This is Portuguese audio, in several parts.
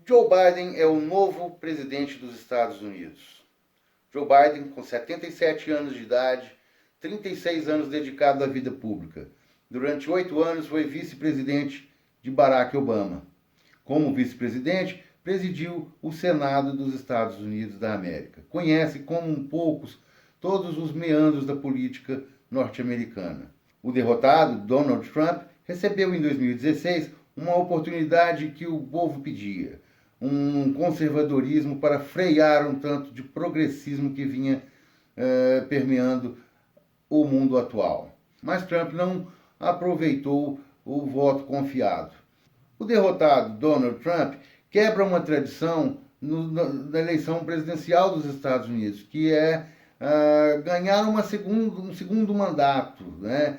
Joe Biden é o novo presidente dos Estados Unidos. Joe Biden, com 77 anos de idade, 36 anos dedicado à vida pública. Durante 8 anos foi vice-presidente de Barack Obama. Como vice-presidente, presidiu o Senado dos Estados Unidos da América. Conhece como poucos todos os meandros da política norte-americana. O derrotado, Donald Trump, recebeu em 2016 uma oportunidade que o povo pedia. Um conservadorismo para frear um tanto de progressismo que vinha permeando o mundo atual. Mas Trump não aproveitou o voto confiado. O derrotado Donald Trump quebra uma tradição na eleição presidencial dos Estados Unidos, que é ganhar um segundo mandato. Né?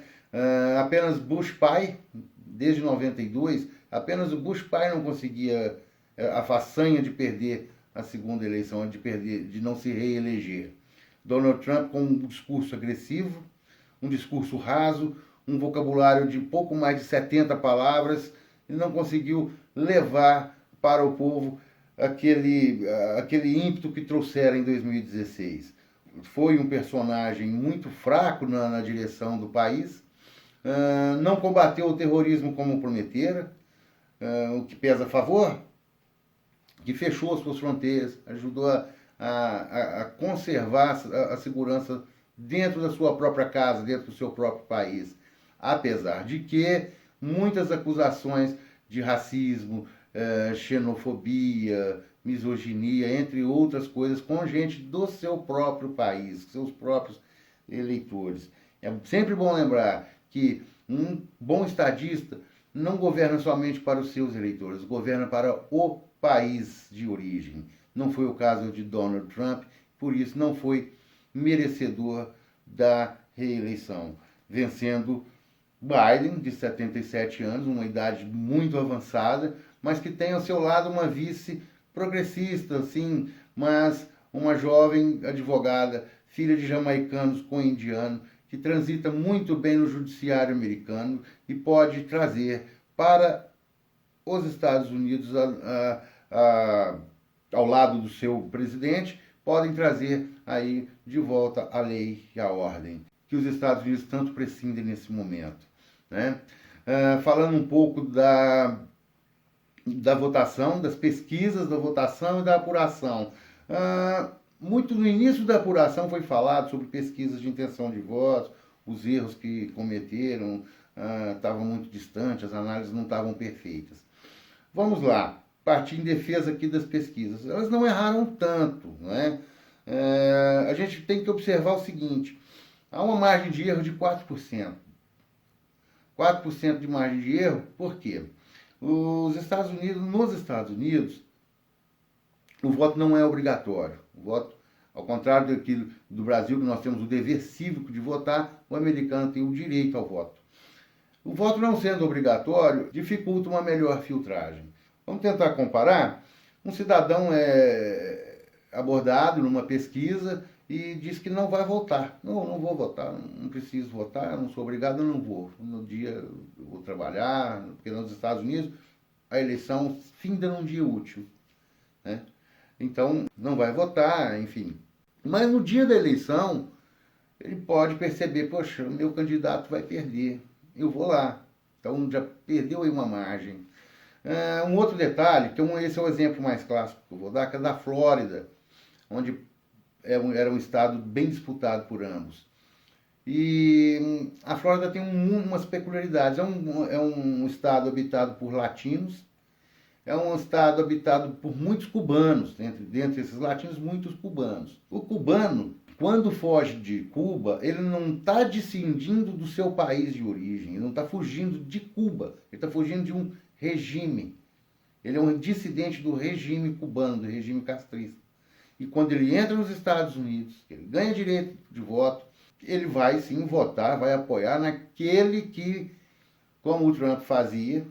Apenas Bush pai, desde 92, apenas o Bush pai não conseguia a façanha de perder a segunda eleição, de não se reeleger. Donald Trump, com um discurso agressivo, um discurso raso, um vocabulário de pouco mais de 70 palavras, ele não conseguiu levar para o povo aquele ímpeto que trouxeram em 2016. Foi um personagem muito fraco na direção do país, não combateu o terrorismo como prometera, o que pesa a favor, que fechou as suas fronteiras, ajudou a conservar a segurança dentro da sua própria casa, dentro do seu próprio país. Apesar de que muitas acusações de racismo, xenofobia, misoginia, entre outras coisas, com gente do seu próprio país, seus próprios eleitores. É sempre bom lembrar que um bom estadista não governa somente para os seus eleitores, governa para o país de origem. Não foi o caso de Donald Trump, por isso não foi merecedor da reeleição, vencendo Biden, de 77 anos, uma idade muito avançada, mas que tem ao seu lado uma vice progressista, sim, mas uma jovem advogada, filha de jamaicanos com indiano, que transita muito bem no judiciário americano e pode trazer para os Estados Unidos, ao lado do seu presidente, podem trazer aí de volta a lei e a ordem, que os Estados Unidos tanto prescindem nesse momento. Né? Falando um pouco da votação, das pesquisas da votação e da apuração. Muito no início da apuração foi falado sobre pesquisas de intenção de voto, os erros que cometeram estavam muito distantes, as análises não estavam perfeitas. Vamos lá, partir em defesa aqui das pesquisas. Elas não erraram tanto, né? A gente tem que observar o seguinte, há uma margem de erro de 4%. 4% de margem de erro, por quê? Nos Estados Unidos, o voto não é obrigatório. O voto, ao contrário do Brasil, que nós temos o dever cívico de votar, o americano tem o direito ao voto. O voto não sendo obrigatório, dificulta uma melhor filtragem. Vamos tentar comparar. Um cidadão é abordado numa pesquisa e diz que não vai votar. Não vou votar, não preciso votar, não sou obrigado, não vou. No dia eu vou trabalhar, porque nos Estados Unidos a eleição finda num dia útil. Né? Então não vai votar, enfim. Mas no dia da eleição, ele pode perceber, poxa, o meu candidato vai perder, eu vou lá. Então já perdeu aí uma margem. Um outro detalhe, que esse é o exemplo mais clássico que eu vou dar, que é da Flórida, onde era um estado bem disputado por ambos. E a Flórida tem umas peculiaridades. É um estado habitado por latinos, é um estado habitado por muitos cubanos, dentre esses latinos, muitos cubanos. O cubano, quando foge de Cuba, ele não está descendindo do seu país de origem, ele não está fugindo de Cuba, ele está fugindo de um regime. Ele é um dissidente do regime cubano, do regime castrista. E quando ele entra nos Estados Unidos, ele ganha direito de voto, ele vai sim votar, vai apoiar naquele que, como o Trump fazia,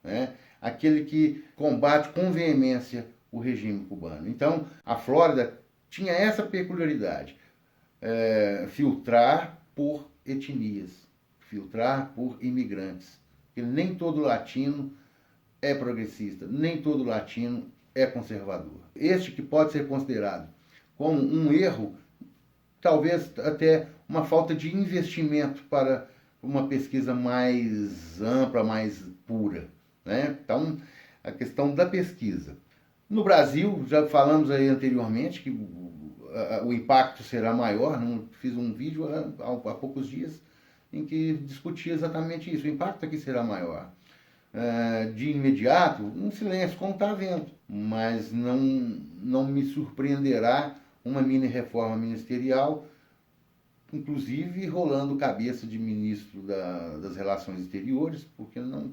né, aquele que combate com veemência o regime cubano. Então, a Flórida tinha essa peculiaridade, filtrar por etnias, filtrar por imigrantes. Porque nem todo latino é progressista, nem todo latino é conservador. Este que pode ser considerado como um erro, talvez até uma falta de investimento para uma pesquisa mais ampla, mais pura, né? Então, a questão da pesquisa. No Brasil, já falamos aí anteriormente que o impacto será maior. Fiz um vídeo há poucos dias em que discutia exatamente isso. O impacto aqui será maior. De imediato, um silêncio, como está havendo. Mas não me surpreenderá uma mini reforma ministerial, inclusive rolando cabeça de ministro das Relações Exteriores, porque não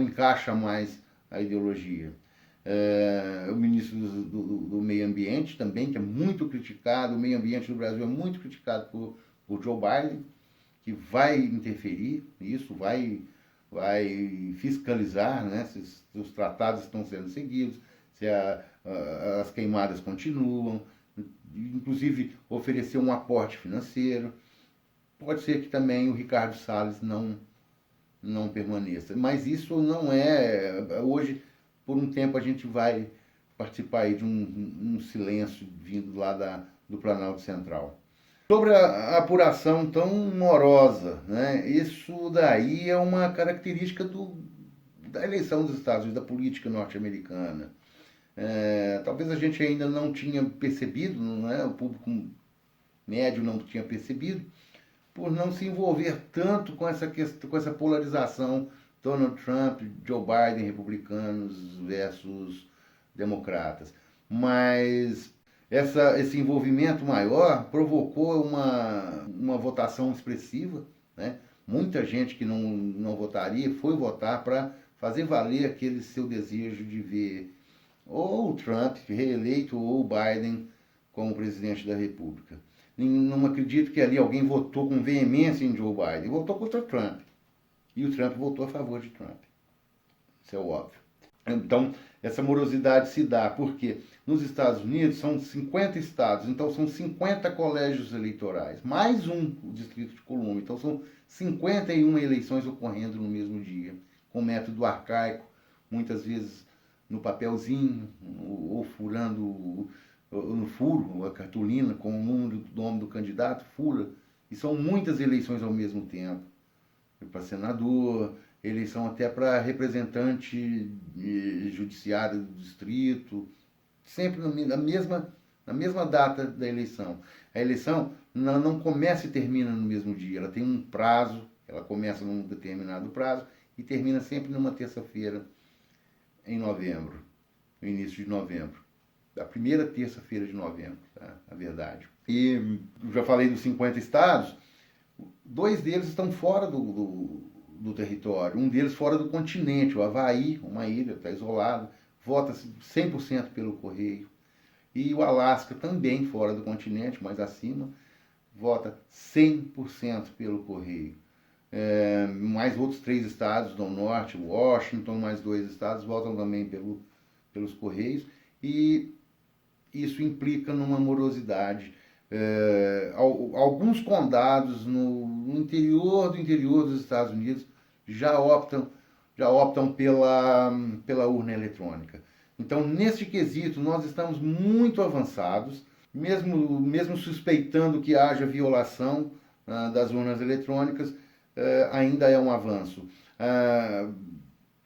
encaixa mais a ideologia. O ministro do Meio Ambiente também, que é muito criticado. O meio ambiente do Brasil é muito criticado por Joe Biden, que vai interferir nisso, vai fiscalizar, né, se os tratados estão sendo seguidos, se as queimadas continuam, inclusive oferecer um aporte financeiro. Pode ser que também o Ricardo Salles não permaneça, mas isso não é... Hoje, por um tempo, a gente vai participar aí de um silêncio vindo lá do Planalto Central. Sobre a apuração tão morosa, né? Isso daí é uma característica da eleição dos Estados Unidos, da política norte-americana. Talvez a gente ainda não tinha percebido, né? O público médio não tinha percebido, por não se envolver tanto com essa polarização Donald Trump, Joe Biden, republicanos versus democratas. Mas esse envolvimento maior provocou uma votação expressiva, né? Muita gente que não votaria foi votar para fazer valer aquele seu desejo de ver ou o Trump reeleito ou o Biden como presidente da República. Não acredito que ali alguém votou com veemência em Joe Biden, votou contra Trump. E o Trump votou a favor de Trump. Isso é óbvio. Então, essa morosidade se dá porque nos Estados Unidos são 50 estados, então são 50 colégios eleitorais, mais o Distrito de Colômbia. Então são 51 eleições ocorrendo no mesmo dia, com método arcaico, muitas vezes no papelzinho, ou furando no furo, a cartolina com o número do nome do candidato, fura. E são muitas eleições ao mesmo tempo. Para senador, eleição até para representante judiciário do distrito, sempre na mesma data da eleição. A eleição não começa e termina no mesmo dia, ela tem um prazo, ela começa num determinado prazo e termina sempre numa terça-feira em novembro, no início de novembro. A primeira terça-feira de novembro, tá? Na verdade. E já falei dos 50 estados, 2 deles estão fora do território, um deles fora do continente, o Havaí, uma ilha, está isolado, vota 100% pelo correio. E o Alasca, também fora do continente, mais acima, vota 100% pelo correio. Mais outros 3 estados do norte, Washington, mais 2 estados, votam também pelos correios. E isso implica numa morosidade. Alguns condados no interior dos Estados Unidos já optam pela urna eletrônica. Então, neste quesito, nós estamos muito avançados, mesmo suspeitando que haja violação das urnas eletrônicas, ainda é um avanço.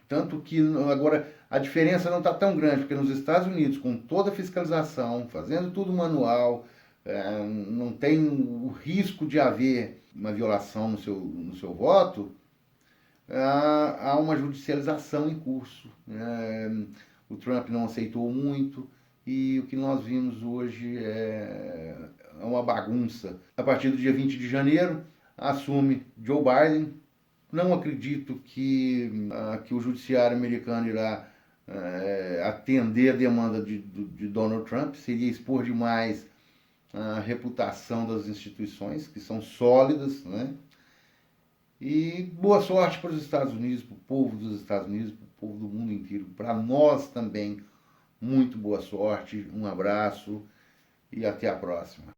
Tanto que agora a diferença não está tão grande, porque nos Estados Unidos, com toda a fiscalização, fazendo tudo manual, não tem o risco de haver uma violação no seu voto, há uma judicialização em curso. O Trump não aceitou muito e o que nós vimos hoje é uma bagunça. A partir do dia 20 de janeiro, assume Joe Biden. Não acredito que o judiciário americano irá atender a demanda de Donald Trump. Seria expor demais a reputação das instituições, que são sólidas, né? E boa sorte para os Estados Unidos, para o povo dos Estados Unidos, para o povo do mundo inteiro. Para nós também, muito boa sorte, um abraço e até a próxima.